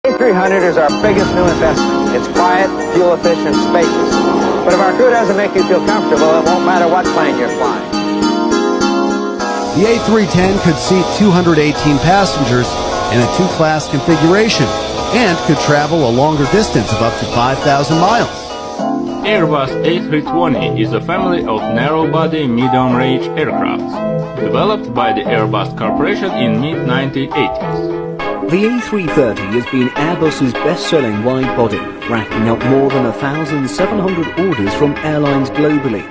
A300 is our biggest new investment. It's quiet, fuel efficient, spacious. But if our crew doesn't make you feel comfortable, it won't matter what plane you're flying. The A310 could seat 218 passengers in a two-class configuration and could travel a longer distance of up to 5,000 miles. Airbus A320 is a family of narrow-body medium-range aircrafts, developed by the Airbus Corporation in mid-1980s. The A330 has been Airbus's best-selling wide-body, racking up more than 1,700 orders from airlines globally.